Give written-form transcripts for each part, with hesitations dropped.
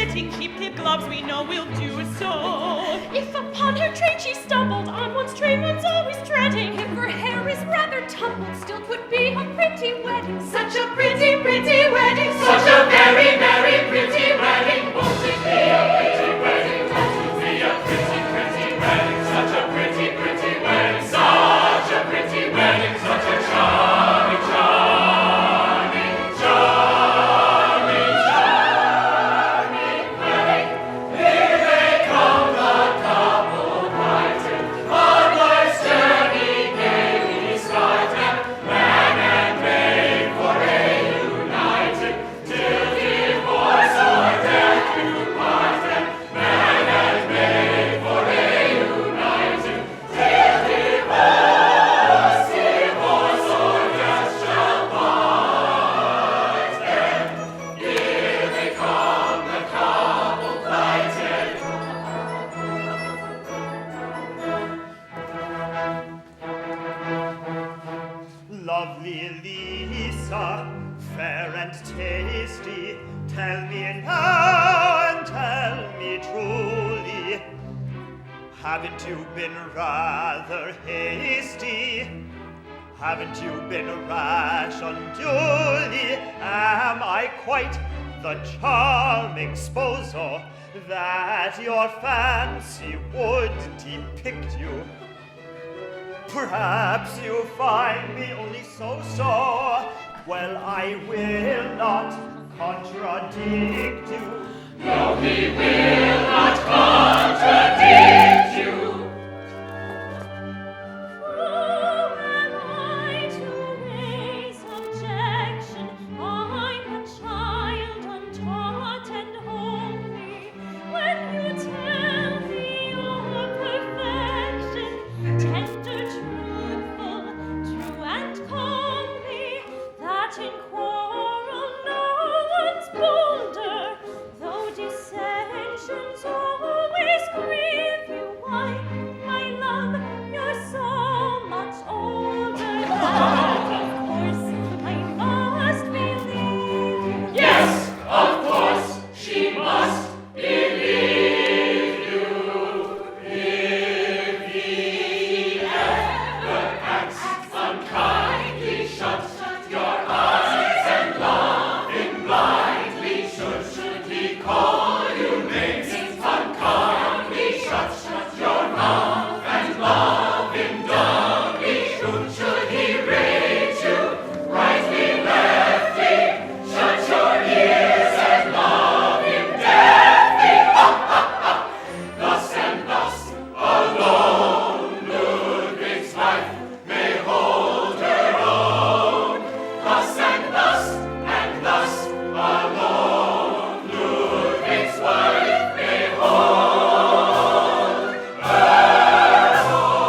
fitting cheap-kid gloves, we know we'll do so. If upon her train she stumbled, on one's train one's always treading. If her hair is rather tumbled, still 'twould be a pretty wedding. Such a pretty, pretty wedding. Such a very, very pretty wedding. Won't it be a pretty wedding? Won't it be a pretty, pretty wedding? Such a pretty, pretty wedding. Such a pretty wedding. Such a charming, charming, charming, charming wedding. Here they come, the couple plighted, on life's journey gaily started, man and maid forever united, till divorce or death do part them. Man and maid forever united, till divorce, divorce or death shall part them. Here they come, the couple plighted. Lovely Lisa, fair and tasty, tell me now and tell me truly, haven't you been rather hasty? Haven't you been rash unduly? Am I quite the charming sposo that your fancy would depict you? Perhaps you find me only so-so. Well, I will not contradict you. No, he will not contradict you. Who am I to raise objection? I'm a child untaught and homely. When you tell me your perfection, tender, truthful, true and comely, that in quarrel no one's bolder, though dissensions always grieve you. Why, my love, you're so much older that, of course, I must believe you. Yes, of course, she must believe you. If he ever acts unkindly, shut your eyes and loving blindly. Should he call you names unkindly, shut your mouth and love him doubly. Should he rate you rightly, leftly, shut your ears and love him deafly. Thus and thus alone Ludwig's wife may hold her own. Thus and thus alone Ludwig's wife may hold her own.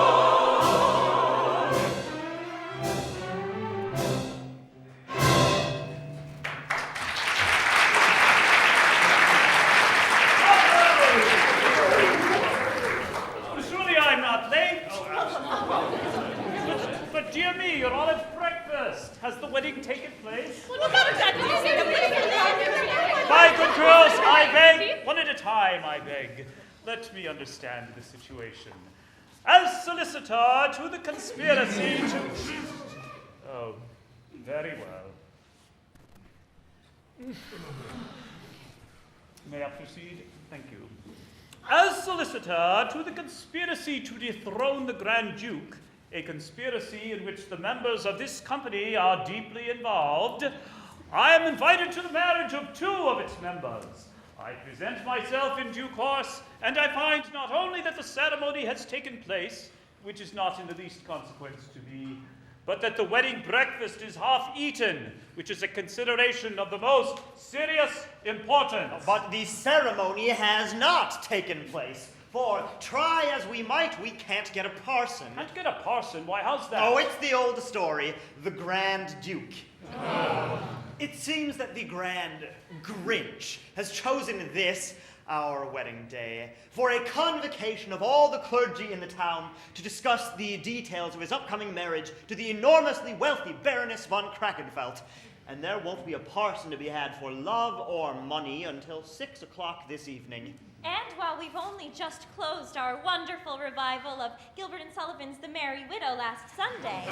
Surely I'm not late. But dear me, you're all at breakfast. Has the wedding taken place? Well, not exactly. My good girls, I beg, one at a time, I beg. Let me understand the situation. As solicitor to the conspiracy to... Oh, very well. May I proceed? Thank you. As solicitor to the conspiracy to dethrone the Grand Duke, a conspiracy in which the members of this company are deeply involved, I am invited to the marriage of two of its members. I present myself in due course, and I find not only that the ceremony has taken place, which is not in the least consequence to me, but that the wedding breakfast is half eaten, which is a consideration of the most serious importance. But the ceremony has not taken place, for try as we might, we can't get a parson. Can't get a parson? Why, how's that? Oh, it's the old story, the Grand Duke. It seems that the Grand Grinch has chosen this, our wedding day, for a convocation of all the clergy in the town to discuss the details of his upcoming marriage to the enormously wealthy Baroness von Krakenfeld. and there won't be a parson to be had for love or money until 6 o'clock this evening. And while we've only just closed our wonderful revival of Gilbert and Sullivan's The Merry Widow last Sunday,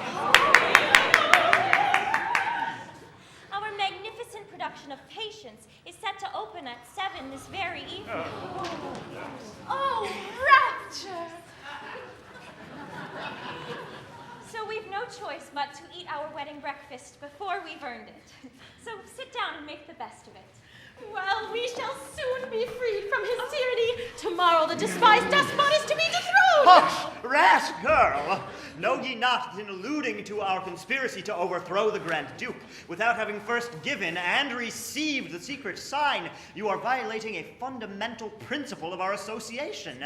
our magnificent production of Patience is set to open at 7 this very evening. Oh, rapture! So we've no choice but to eat our wedding breakfast before we've earned it. So sit down and make the best of it. Well, we shall soon be freed from his tyranny. Tomorrow the despised despot is to be dethroned. Hush, rash girl! Know ye not that in alluding to our conspiracy to overthrow the Grand Duke, without having first given and received the secret sign, you are violating a fundamental principle of our association?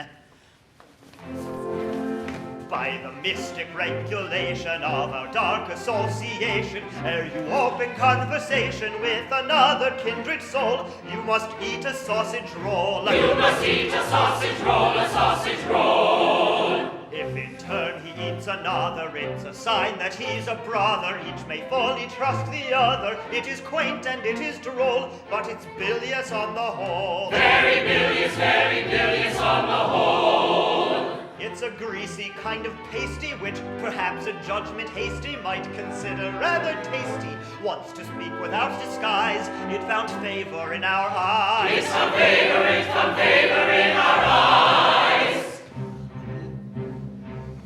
By the mystic regulation of our dark association, ere you open conversation with another kindred soul, you must eat a sausage roll. You must eat a sausage roll, a sausage roll. If in turn he eats another, it's a sign that he's a brother. Each may fully trust the other. It is quaint and it is droll, but it's bilious on the whole. Very bilious on the whole. It's a greasy kind of pasty, which perhaps a judgment hasty might consider rather tasty. Once to speak without disguise, it found favor in our eyes. It's found favor in our eyes.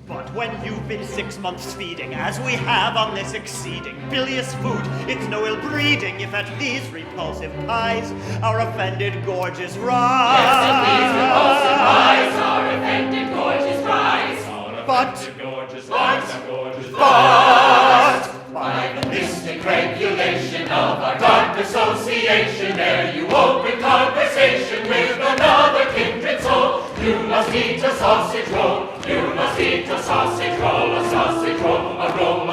But when you've been 6 months feeding, as we have on this exceeding bilious food, it's no ill breeding if at these repulsive pies our offended gorges rise. Yes, at these repulsive pies our offended gorges rise. But by the mystic regulation of our dark association, ere you open conversation with another kindred soul, you must eat a sausage roll. You must eat a sausage roll, a sausage roll, a roll,